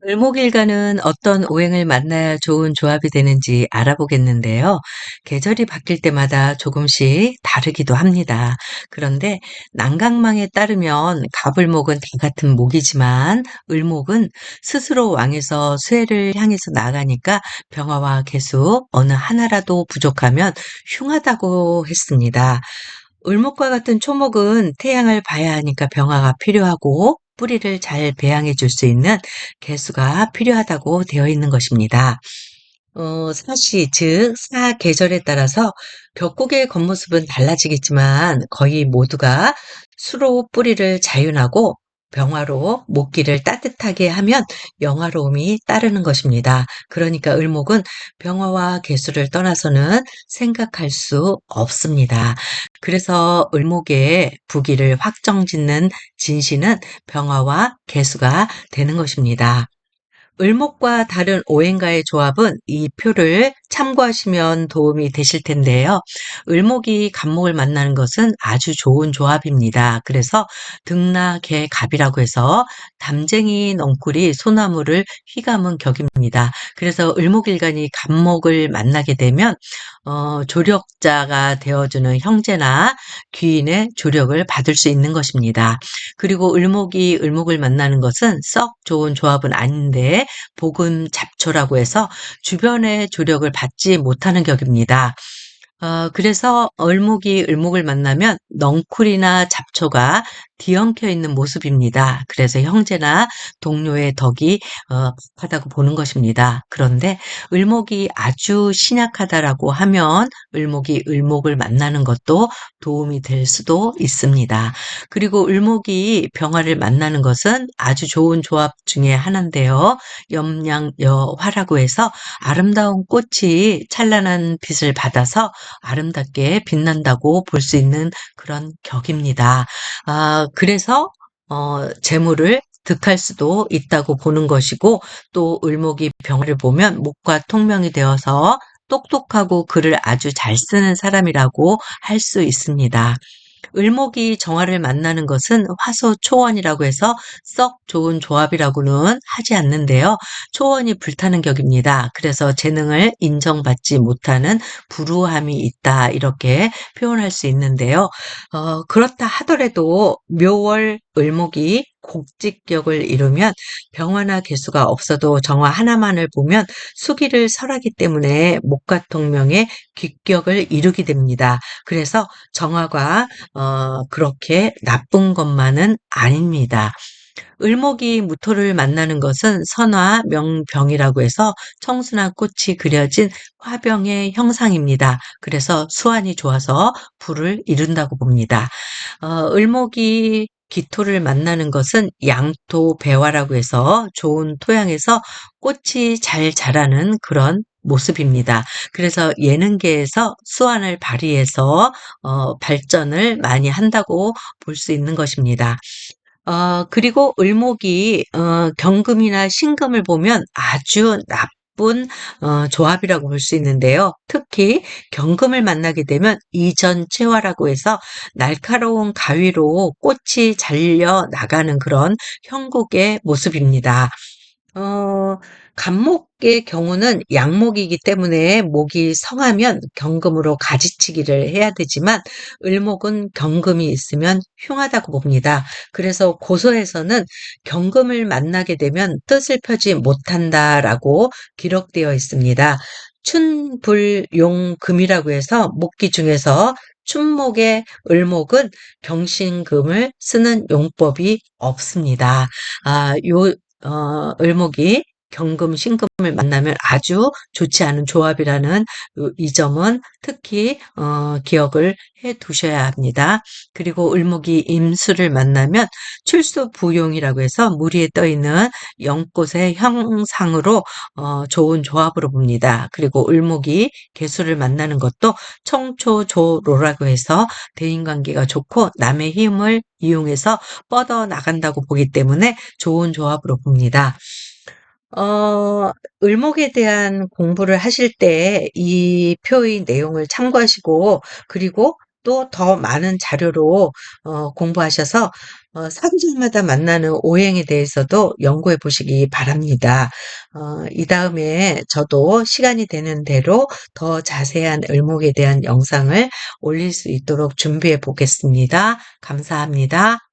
을목일과는 어떤 오행을 만나야 좋은 조합이 되는지 알아보겠는데요. 계절이 바뀔 때마다 조금씩 다르기도 합니다. 그런데 난강망에 따르면 갑을목은 다 같은 목이지만 을목은 스스로 왕에서 쇠를 향해서 나가니까 병화와 계수 어느 하나라도 부족하면 흉하다고 했습니다. 을목과 같은 초목은 태양을 봐야 하니까 병화가 필요하고 뿌리를 잘 배양해 줄 수 있는 개수가 필요하다고 되어 있는 것입니다. 사시, 즉, 사계절에 따라서 벽곡의 겉모습은 달라지겠지만 거의 모두가 수로 뿌리를 자윤하고 병화로 목기를 따뜻하게 하면 영화로움이 따르는 것입니다. 그러니까 을목은 병화와 개수를 떠나서는 생각할 수 없습니다. 그래서 을목의 부기를 확정짓는 진시는 병화와 개수가 되는 것입니다. 을목과 다른 오행가의 조합은 이 표를 참고하시면 도움이 되실 텐데요. 을목이 갑목을 만나는 것은 아주 좋은 조합입니다. 그래서 등나 개 갑이라고 해서 담쟁이 넝쿨이 소나무를 휘감은 격입니다. 그래서 을목일간이 갑목을 만나게 되면 조력자가 되어주는 형제나 귀인의 조력을 받을 수 있는 것입니다. 그리고 을목이 을목을 만나는 것은 썩 좋은 조합은 아닌데 복은 잡초라고 해서 주변의 조력을 받지 못하는 격입니다. 그래서 을목이 을목을 만나면 넝쿨이나 잡초가 뒤엉켜 있는 모습입니다. 그래서 형제나 동료의 덕이 복하다고 보는 것입니다. 그런데 을목이 아주 신약하다라고 하면 을목이 을목을 만나는 것도 도움이 될 수도 있습니다. 그리고 을목이 병화를 만나는 것은 아주 좋은 조합 중에 하나인데요. 염량여화라고 해서 아름다운 꽃이 찬란한 빛을 받아서 아름답게 빛난다고 볼 수 있는 그런 격입니다. 그래서 재물을 득할 수도 있다고 보는 것이고 또 을목이 병화를 보면 목과 통명이 되어서 똑똑하고 글을 아주 잘 쓰는 사람이라고 할 수 있습니다. 을목이 정화를 만나는 것은 화소초원이라고 해서 썩 좋은 조합이라고는 하지 않는데요. 초원이 불타는 격입니다. 그래서 재능을 인정받지 못하는 불우함이 있다 이렇게 표현할 수 있는데요. 그렇다 하더라도 묘월 을목이 곡직격을 이루면 병화나 개수가 없어도 정화 하나만을 보면 수기를 설하기 때문에 목과 통명의 귀격을 이루게 됩니다. 그래서 정화가 그렇게 나쁜 것만은 아닙니다. 을목이 무토를 만나는 것은 선화, 명병이라고 해서 청순한 꽃이 그려진 화병의 형상입니다. 그래서 수완이 좋아서 불을 이룬다고 봅니다. 을목이 기토를 만나는 것은 양토 배화라고 해서 좋은 토양에서 꽃이 잘 자라는 그런 모습입니다. 그래서 예능계에서 수완을 발휘해서 발전을 많이 한다고 볼 수 있는 것입니다. 그리고 을목이 경금이나 신금을 보면 아주 나쁜 조합이라고 볼 수 있는데요. 특히 경금을 만나게 되면 이전채화라고 해서 날카로운 가위로 꽃이 잘려 나가는 그런 형국의 모습입니다. 어 갑목의 경우는 양목이기 때문에 목이 성하면 경금으로 가지치기를 해야 되지만 을목은 경금이 있으면 흉하다고 봅니다. 그래서 고서에서는 경금을 만나게 되면 뜻을 펴지 못한다라고 기록되어 있습니다. 춘불용금이라고 해서 목기 중에서 춘목의 을목은 병신금을 쓰는 용법이 없습니다. 요 을목이 경금, 신금을 만나면 아주 좋지 않은 조합이라는 이 점은 특히 기억을 해 두셔야 합니다. 그리고 을목이 임수를 만나면 출수부용이라고 해서 물 위에 떠 있는 연꽃의 형상으로 좋은 조합으로 봅니다. 그리고 을목이 개수를 만나는 것도 청초조로라고 해서 대인관계가 좋고 남의 힘을 이용해서 뻗어 나간다고 보기 때문에 좋은 조합으로 봅니다. 어, 을목에 대한 공부를 하실 때 이 표의 내용을 참고하시고, 그리고 또 더 많은 자료로 공부하셔서 사계절마다 만나는 오행에 대해서도 연구해 보시기 바랍니다. 이다음에 저도 시간이 되는 대로 더 자세한 을목에 대한 영상을 올릴 수 있도록 준비해 보겠습니다. 감사합니다.